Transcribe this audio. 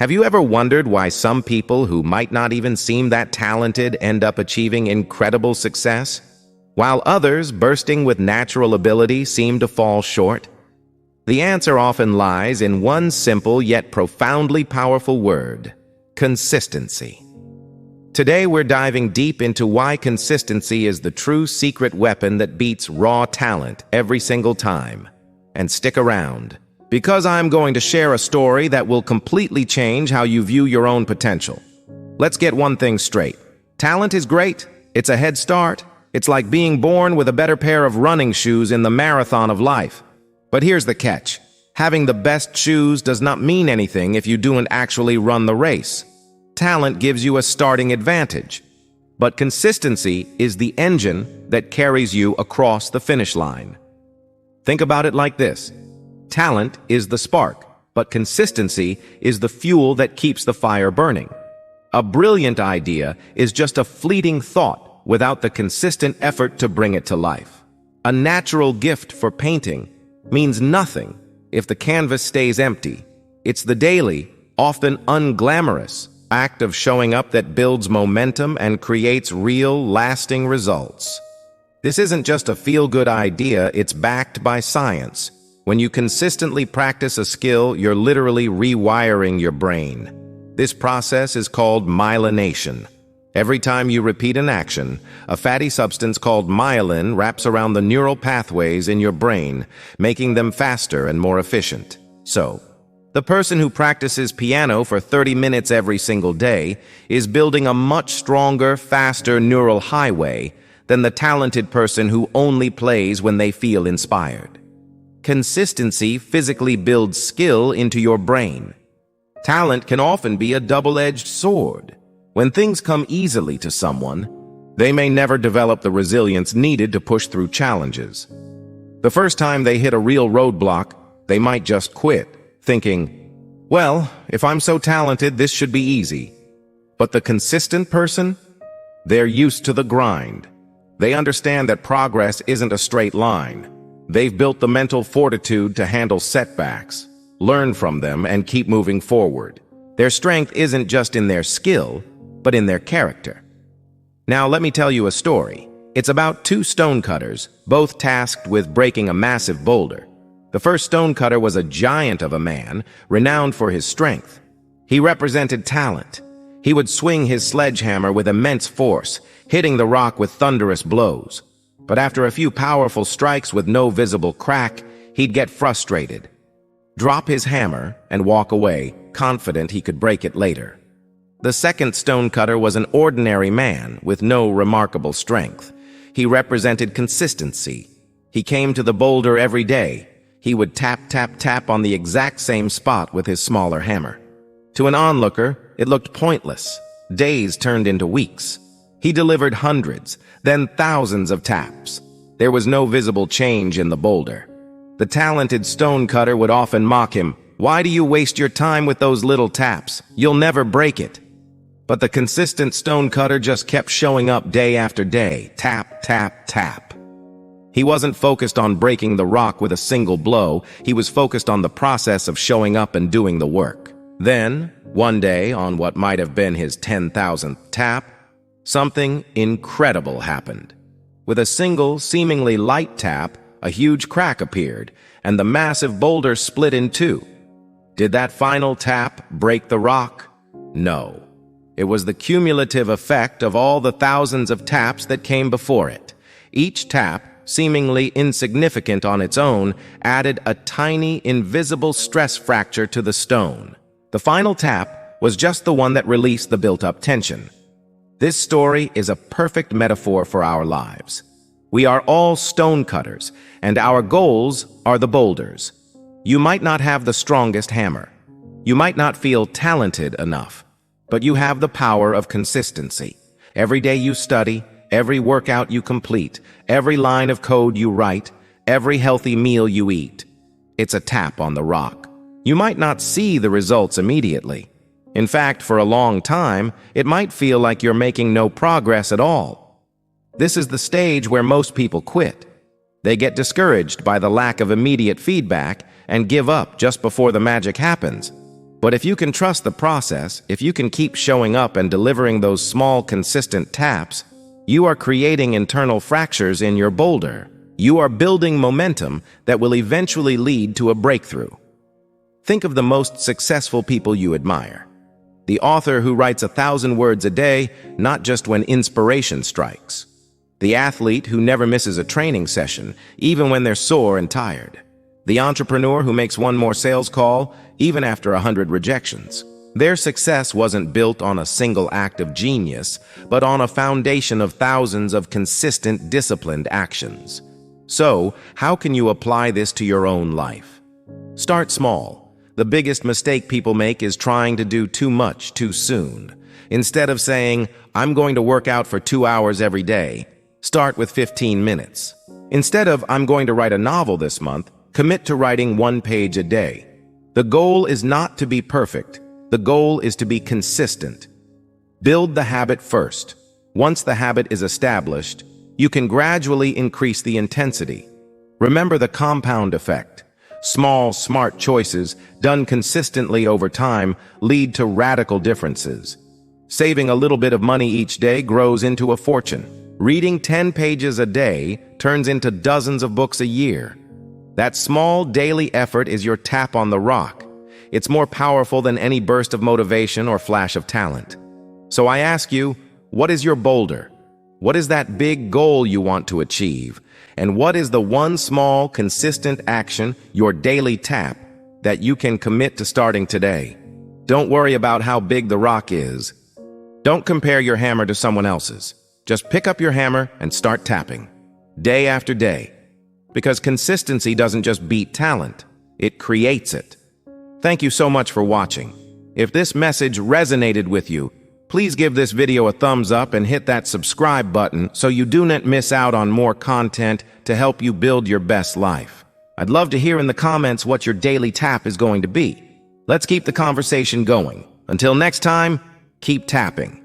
Have you ever wondered why some people who might not even seem that talented end up achieving incredible success, while others, bursting with natural ability, seem to fall short? The answer often lies in one simple yet profoundly powerful word: consistency. Today we're diving deep into why consistency is the true secret weapon that beats raw talent every single time. And stick around, because I'm going to share a story that will completely change how you view your own potential. Let's get one thing straight. Talent is great. It's a head start. It's like being born with a better pair of running shoes in the marathon of life. But here's the catch. Having the best shoes does not mean anything if you don't actually run the race. Talent gives you a starting advantage, but consistency is the engine that carries you across the finish line. Think about it like this. Talent is the spark, but consistency is the fuel that keeps the fire burning. A brilliant idea is just a fleeting thought without the consistent effort to bring it to life. A natural gift for painting means nothing if the canvas stays empty. It's the daily, often unglamorous, act of showing up that builds momentum and creates real, lasting results. This isn't just a feel-good idea, it's backed by science. When you consistently practice a skill, you're literally rewiring your brain. This process is called myelination. Every time you repeat an action, a fatty substance called myelin wraps around the neural pathways in your brain, making them faster and more efficient. So, the person who practices piano for 30 minutes every single day is building a much stronger, faster neural highway than the talented person who only plays when they feel inspired. Consistency physically builds skill into your brain. Talent can often be a double-edged sword. When things come easily to someone, they may never develop the resilience needed to push through challenges. The first time they hit a real roadblock, they might just quit, thinking, well, if I'm so talented, this should be easy. But the consistent person? They're used to the grind. They understand that progress isn't a straight line. They've built the mental fortitude to handle setbacks, learn from them, and keep moving forward. Their strength isn't just in their skill, but in their character. Now let me tell you a story. It's about two stonecutters, both tasked with breaking a massive boulder. The first stonecutter was a giant of a man, renowned for his strength. He represented talent. He would swing his sledgehammer with immense force, hitting the rock with thunderous blows. But after a few powerful strikes with no visible crack, he'd get frustrated, drop his hammer, and walk away, confident he could break it later. The second stonecutter was an ordinary man with no remarkable strength. He represented consistency. He came to the boulder every day. He would tap, tap, tap on the exact same spot with his smaller hammer. To an onlooker, it looked pointless. Days turned into weeks. He delivered hundreds, then thousands of taps. There was no visible change in the boulder. The talented stonecutter would often mock him. Why do you waste your time with those little taps? You'll never break it. But the consistent stonecutter just kept showing up day after day, tap, tap, tap. He wasn't focused on breaking the rock with a single blow. He was focused on the process of showing up and doing the work. Then, one day, on what might have been his 10,000th tap, something incredible happened. With a single, seemingly light tap, a huge crack appeared, and the massive boulder split in two. Did that final tap break the rock? No. It was the cumulative effect of all the thousands of taps that came before it. Each tap, seemingly insignificant on its own, added a tiny, invisible stress fracture to the stone. The final tap was just the one that released the built-up tension. This story is a perfect metaphor for our lives. We are all stonecutters, and our goals are the boulders. You might not have the strongest hammer. You might not feel talented enough, but you have the power of consistency. Every day you study, every workout you complete, every line of code you write, every healthy meal you eat. It's a tap on the rock. You might not see the results immediately. In fact, for a long time, it might feel like you're making no progress at all. This is the stage where most people quit. They get discouraged by the lack of immediate feedback and give up just before the magic happens. But if you can trust the process, if you can keep showing up and delivering those small, consistent taps, you are creating internal fractures in your boulder. You are building momentum that will eventually lead to a breakthrough. Think of the most successful people you admire. The author who writes 1,000 words a day, not just when inspiration strikes. The athlete who never misses a training session, even when they're sore and tired. The entrepreneur who makes one more sales call, even after 100 rejections. Their success wasn't built on a single act of genius, but on a foundation of thousands of consistent, disciplined actions. So, how can you apply this to your own life? Start small. The biggest mistake people make is trying to do too much too soon. Instead of saying, I'm going to work out for 2 hours every day, start with 15 minutes. Instead of, I'm going to write a novel this month, commit to writing 1 page a day. The goal is not to be perfect. The goal is to be consistent. Build the habit first. Once the habit is established, you can gradually increase the intensity. Remember the compound effect. Small, smart choices done consistently over time lead to radical differences. Saving a little bit of money each day grows into a fortune. Reading 10 pages a day turns into dozens of books a year. That small daily effort is your tap on the rock. It's more powerful than any burst of motivation or flash of talent. So I ask you, what is your boulder? What is that big goal you want to achieve? And what is the one small, consistent action, your daily tap, that you can commit to starting today? Don't worry about how big the rock is. Don't compare your hammer to someone else's. Just pick up your hammer and start tapping, day after day. Because consistency doesn't just beat talent, it creates it. Thank you so much for watching. If this message resonated with you, please give this video a thumbs up and hit that subscribe button so you do not miss out on more content to help you build your best life. I'd love to hear in the comments what your daily tap is going to be. Let's keep the conversation going. Until next time, keep tapping.